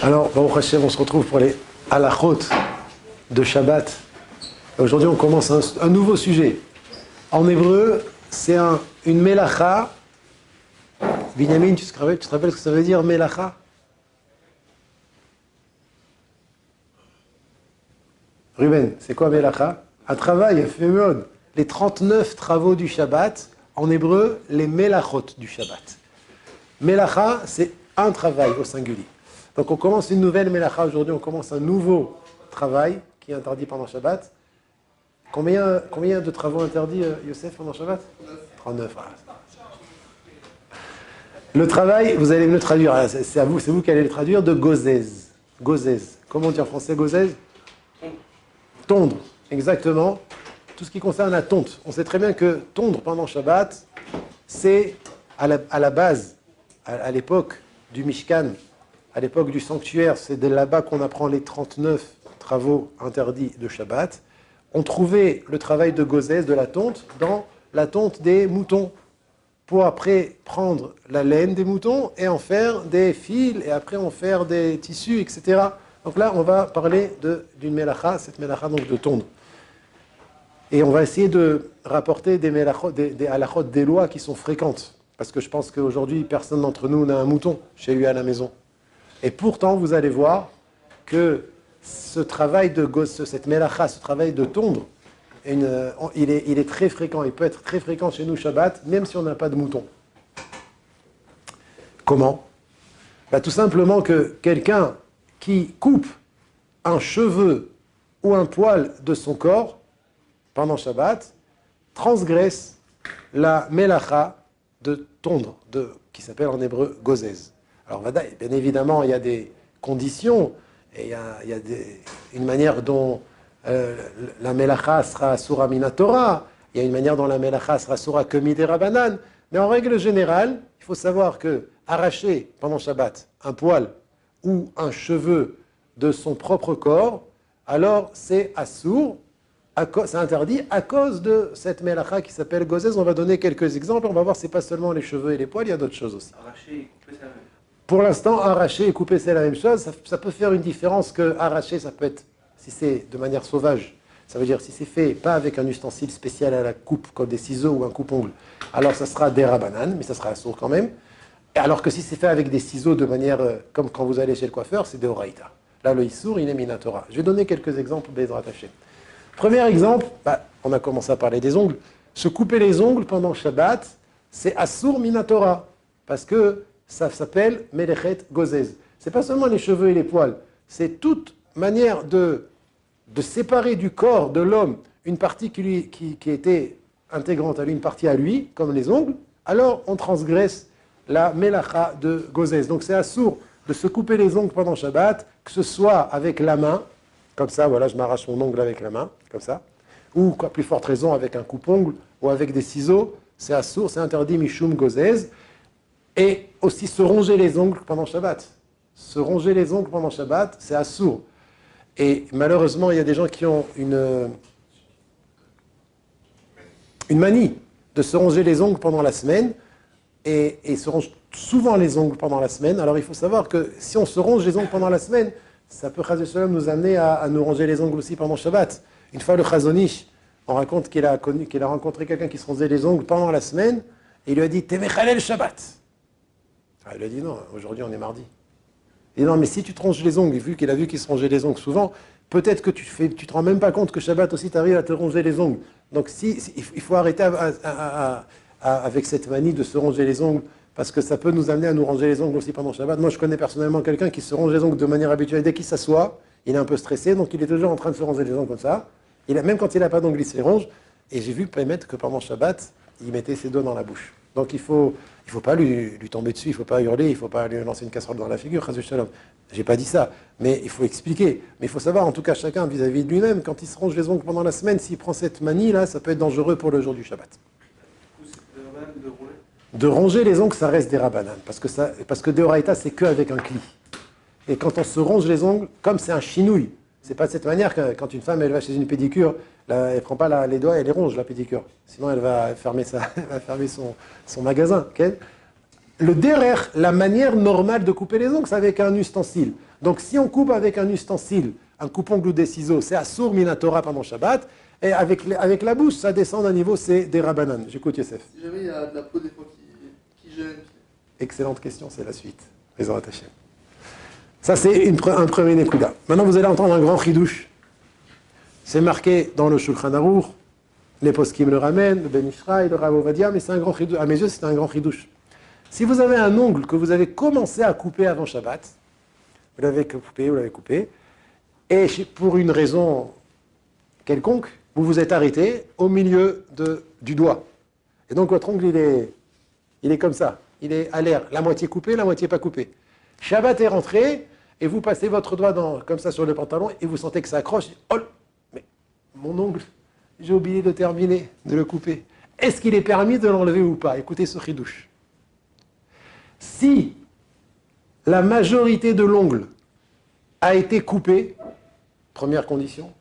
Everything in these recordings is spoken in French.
Alors, Baruch Hashem, on se retrouve pour les halachot de Shabbat. Aujourd'hui, on commence un nouveau sujet. En hébreu, c'est une melacha. Binyamin, tu te rappelles ce que ça veut dire, melacha? Ruben, c'est quoi melacha? Un travail, fémode. Les 39 travaux du Shabbat, en hébreu, les melachot du Shabbat. Melacha, c'est un travail au singulier. Donc on commence une nouvelle melacha aujourd'hui, on commence un nouveau travail qui est interdit pendant Shabbat. Combien de travaux interdits, Youssef, pendant Shabbat? 39. Voilà. Le travail, vous allez me le traduire, c'est vous qui allez le traduire, de gozez. Gozez. Comment on dit en français gozez? Tondre, exactement. Tout ce qui concerne la tonte. On sait très bien que tondre pendant Shabbat, c'est à la base, à l'époque du Mishkan, à l'époque du sanctuaire, c'est de là-bas qu'on apprend les 39 travaux interdits de Shabbat. On trouvait le travail de gozez, de la tonte, dans la tonte des moutons, pour après prendre la laine des moutons et en faire des fils, et après en faire des tissus, etc. Donc là, on va parler d'une melacha, cette melacha donc de tondre. Et on va essayer de rapporter des halachot, des lois qui sont fréquentes. Parce que je pense qu'aujourd'hui, personne d'entre nous n'a un mouton chez lui à la maison. Et pourtant, vous allez voir que ce travail de cette melacha, ce travail de tondre, il est très fréquent. Il peut être très fréquent chez nous Shabbat, même si on n'a pas de mouton. Comment? Tout simplement que quelqu'un qui coupe un cheveu ou un poil de son corps pendant Shabbat transgresse la melacha de tondre, qui s'appelle en hébreu gozez. Alors bien évidemment, il y a des conditions, et il y a une manière dont la melacha sera sura minatora, il y a une manière dont la melacha sera sura kemidé rabanan, mais en règle générale, il faut savoir que arracher pendant Shabbat un poil ou un cheveu de son propre corps, alors c'est assour, c'est interdit à cause de cette melacha qui s'appelle gozez. On va donner quelques exemples, on va voir, c'est pas seulement les cheveux et les poils, il y a d'autres choses aussi. Arracher et couper, c'est la même. Pour l'instant, arracher et couper, c'est la même chose. Ça peut faire une différence que arracher, ça peut être, si c'est de manière sauvage, ça veut dire si c'est fait pas avec un ustensile spécial à la coupe, comme des ciseaux ou un coupe-ongle, alors ça sera des rabanan, mais ça sera assour quand même. Et alors que si c'est fait avec des ciseaux de manière, comme quand vous allez chez le coiffeur, c'est des oraïta. Là, le issour, il est minatora. Je vais donner quelques exemples Bezrat Hashem. Premier exemple, on a commencé à parler des ongles. Se couper les ongles pendant Shabbat, c'est assour minatora, parce que ça s'appelle melechet gozez. C'est pas seulement les cheveux et les poils, c'est toute manière de séparer du corps de l'homme une partie qui était intégrante à lui, une partie à lui, comme les ongles, alors on transgresse la melacha de gozez. Donc c'est assour de se couper les ongles pendant Shabbat, que ce soit avec la main, comme ça, voilà, je m'arrache mon ongle avec la main, comme ça, ou, à plus forte raison, avec un coupe-ongle, ou avec des ciseaux, c'est assour, c'est interdit mishum gozez. Et aussi se ronger les ongles pendant Shabbat. Se ronger les ongles pendant Shabbat, c'est assour. Et malheureusement, il y a des gens qui ont une manie de se ronger les ongles pendant la semaine, et se rongent souvent les ongles pendant la semaine. Alors il faut savoir que si on se ronge les ongles pendant la semaine, ça peut nous amener à nous ronger les ongles aussi pendant Shabbat. Une fois, le Chazonish, on raconte qu'il a rencontré quelqu'un qui se rongeait les ongles pendant la semaine, et il lui a dit « T'es mechalel Shabbat ». Il a dit non, aujourd'hui on est mardi. Il dit non, mais si tu te ronges les ongles, vu qu'il a vu qu'il se rongeait les ongles souvent, peut-être que tu te rends même pas compte que Shabbat aussi t'arrives à te ronger les ongles. Donc il faut arrêter avec cette manie de se ronger les ongles, parce que ça peut nous amener à nous ronger les ongles aussi pendant Shabbat. Moi je connais personnellement quelqu'un qui se ronge les ongles de manière habituelle. Dès qu'il s'assoit, il est un peu stressé, donc il est toujours en train de se ronger les ongles comme ça. Même quand il n'a pas d'ongles, il se les ronge. Et j'ai vu Pémet que pendant Shabbat, il mettait ses doigts dans la bouche. Donc il faut pas lui tomber dessus, il ne faut pas hurler, il ne faut pas lui lancer une casserole dans la figure, j'ai pas dit ça, mais il faut expliquer. Mais il faut savoir, en tout cas, chacun vis-à-vis de lui-même, quand il se ronge les ongles pendant la semaine, s'il prend cette manie-là, ça peut être dangereux pour le jour du Shabbat. De ronger les ongles, ça reste des rabanan, parce que Deoraita, c'est qu'avec un cli. Et quand on se ronge les ongles, comme c'est un chinouille, c'est pas de cette manière que quand une femme elle va chez une pédicure, elle ne prend pas les doigts et elle les ronge, la pédicure. Sinon, elle va fermer, son magasin. Okay, le derer, la manière normale de couper les ongles, c'est avec un ustensile. Donc si on coupe avec un ustensile, un coupe-ongle ou des ciseaux, c'est assour minatora pendant Shabbat, et avec la bouche, ça descend d'un niveau, c'est des rabanan. J'écoute Youssef. Si jamais il y a de la peau des fois qui gêne. Excellente question, c'est la suite. Les Hashem. Ça, c'est un premier Nekuda. Maintenant, vous allez entendre un grand chidouche. C'est marqué dans le Shulchan Aruch, les poskim le ramènent, le Ben Ishraï, le Rav Ovadia, mais c'est un grand chidouche. À mes yeux, c'est un grand chidouche. Si vous avez un ongle que vous avez commencé à couper avant Shabbat, vous l'avez coupé, et pour une raison quelconque, vous vous êtes arrêté au milieu du doigt. Et donc votre ongle, il est comme ça. Il est à l'air, la moitié coupée, la moitié pas coupée. Shabbat est rentré, et vous passez votre doigt comme ça sur le pantalon, et vous sentez que ça accroche. Oh, mais mon ongle, j'ai oublié de terminer, de le couper. Est-ce qu'il est permis de l'enlever ou pas? Écoutez ce chidouche. Si la majorité de l'ongle a été coupée, première condition,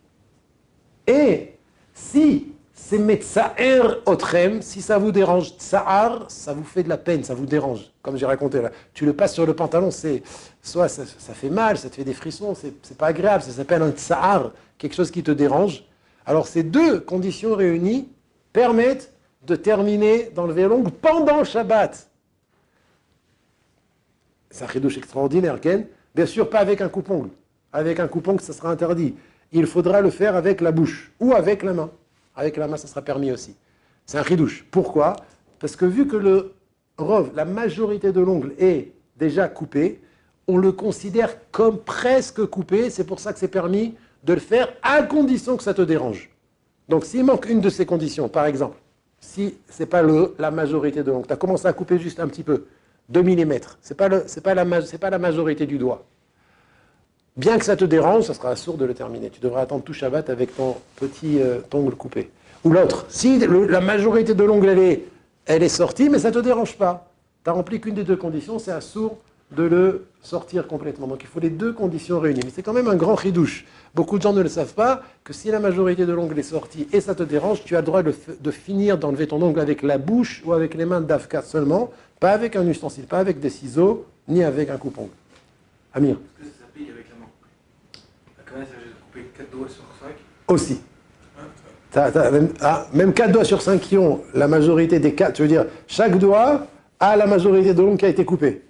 et si c'est metzaer otrem, si ça vous dérange, tsahar, ça vous fait de la peine, ça vous dérange, comme j'ai raconté là. Tu le passes sur le pantalon, soit ça fait mal, ça te fait des frissons, c'est pas agréable, ça s'appelle un tsahar, quelque chose qui te dérange. Alors ces deux conditions réunies permettent de terminer d'enlever l'ongle pendant le Shabbat. C'est un chidouche extraordinaire, Ken. Bien sûr, pas avec un coupe-ongle. Avec un coupe-ongle, ça sera interdit. Il faudra le faire avec la bouche ou avec la main. Avec la main, ça sera permis aussi. C'est un chidouche. Pourquoi? Parce que vu que le rov, la majorité de l'ongle est déjà coupé, on le considère comme presque coupé. C'est pour ça que c'est permis de le faire à condition que ça te dérange. Donc s'il manque une de ces conditions, par exemple, si ce n'est pas la majorité de l'ongle, tu as commencé à couper juste un petit peu, 2 mm, ce n'est pas la majorité du doigt. Bien que ça te dérange, ça sera sourd de le terminer. Tu devras attendre tout Shabbat avec ton petit ongle coupé. Ou l'autre, si la majorité de l'ongle elle est sortie, mais ça ne te dérange pas. Tu as rempli qu'une des deux conditions, c'est sourd de le sortir complètement. Donc il faut les deux conditions réunies. Mais c'est quand même un grand chidouche. Beaucoup de gens ne le savent pas, que si la majorité de l'ongle est sortie et ça te dérange, tu as le droit de finir d'enlever ton ongle avec la bouche ou avec les mains d'Afka seulement, pas avec un ustensile, pas avec des ciseaux, ni avec un coupe-ongle. Amir. Est-ce que ça s'applique avec la main? La canne, ça j'ai coupé 4 doigts sur 5. Aussi. Même 4 doigts sur 5 qui ont la majorité des 4, tu veux dire, chaque doigt a la majorité de l'ongle qui a été coupée.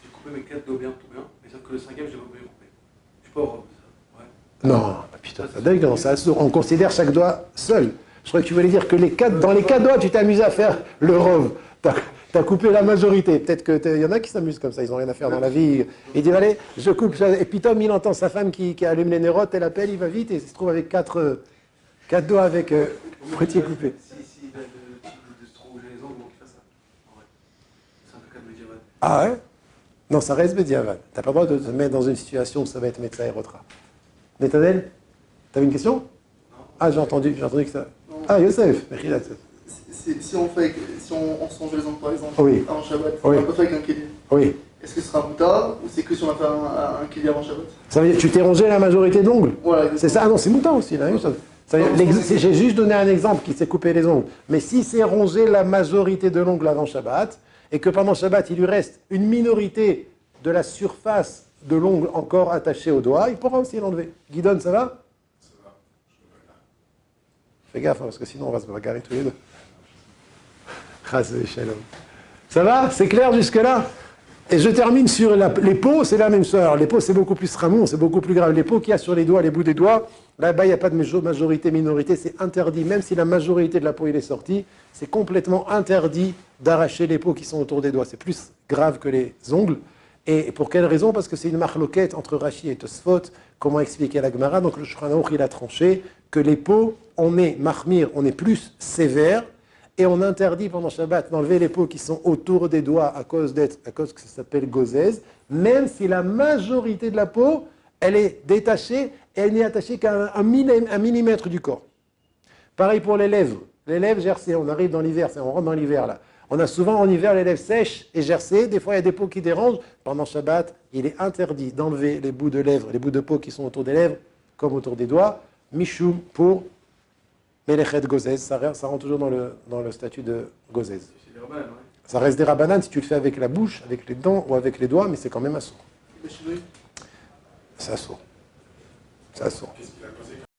J'ai coupé mes 4 doigts bien, tout bien, mais sauf que le 5e, je l'ai pas pu couper. Je suis pas heureux, ça. Ouais. Non, putain, ça dingue, non, on considère chaque doigt seul. Je crois que tu voulais dire que dans les 4 doigts, tu t'es amusé à faire le rov. T'as coupé la majorité. Peut-être qu'il y en a qui s'amusent comme ça, ils n'ont rien à faire dans la vie. Il dit, allez, je coupe. Et puis Tom, il entend sa femme qui allume les nérotes, elle appelle, il va vite et il se trouve avec 4 doigts avec moitié coupé. Si il a de se trouver les ongles, donc il fait ça. En vrai. C'est un peu comme le diavad. Ah ouais? Non, ça reste médiaval. T'as pas le droit de te mettre dans une situation où ça va être médecin et retra. Netanel, t'avais une question? Non. Ah, j'ai entendu que ça. Ah, Youssef, Si on se range les ongles par exemple oui. avant Shabbat, Oui. on peut faire avec un kéli. Oui. Est-ce que ce sera moutard ou c'est que si on a fait un kéli avant Shabbat? Ça veut dire que tu t'es rongé la majorité de l'ongle? Voilà, C'est ça? Ah non, c'est moutant aussi, la même chose. J'ai juste donné un exemple qui s'est coupé les ongles. Mais si c'est rongé la majorité de l'ongle avant Shabbat, et que pendant Shabbat, il lui reste une minorité de la surface de l'ongle encore attachée au doigt, il pourra aussi l'enlever. Guidon, ça va? Ça va, je me bagarre. Fais gaffe, hein, parce que sinon on va se bagarrer tous les deux. Ça va? C'est clair jusque-là? Et je termine sur les peaux, c'est la même chose. Alors, les peaux, c'est beaucoup plus ramon, c'est beaucoup plus grave. Les peaux qu'il y a sur les doigts, les bouts des doigts, là-bas, il n'y a pas de majorité, minorité, c'est interdit. Même si la majorité de la peau, il est sortie, c'est complètement interdit d'arracher les peaux qui sont autour des doigts. C'est plus grave que les ongles. Et pour quelle raison? Parce que c'est une marloquette entre Rashi et Tosfot. Comment expliquer la Gemara? Donc le Shulchan Aruch, il a tranché que les peaux, on est mahmir, on est plus sévère. Et on interdit pendant Shabbat d'enlever les peaux qui sont autour des doigts à cause que ça s'appelle gozèse, même si la majorité de la peau, elle est détachée et elle n'est attachée qu'à un millimètre du corps. Pareil pour les lèvres. Les lèvres gercées, on arrive dans l'hiver, on rentre dans l'hiver là. On a souvent en hiver les lèvres sèches et gercées. Des fois, il y a des peaux qui dérangent. Pendant Shabbat, il est interdit d'enlever les bouts de lèvres, les bouts de peau qui sont autour des lèvres, comme autour des doigts. Mishum pour Melechet Gozez, ça rentre toujours dans le statut de Gozez. C'est des rabbins, ouais. Ça reste des rabananes si tu le fais avec la bouche, avec les dents ou avec les doigts, mais c'est quand même assourd. les cheveux. C'est assaut. C'est assaut. Qu'est-ce qu'il a causé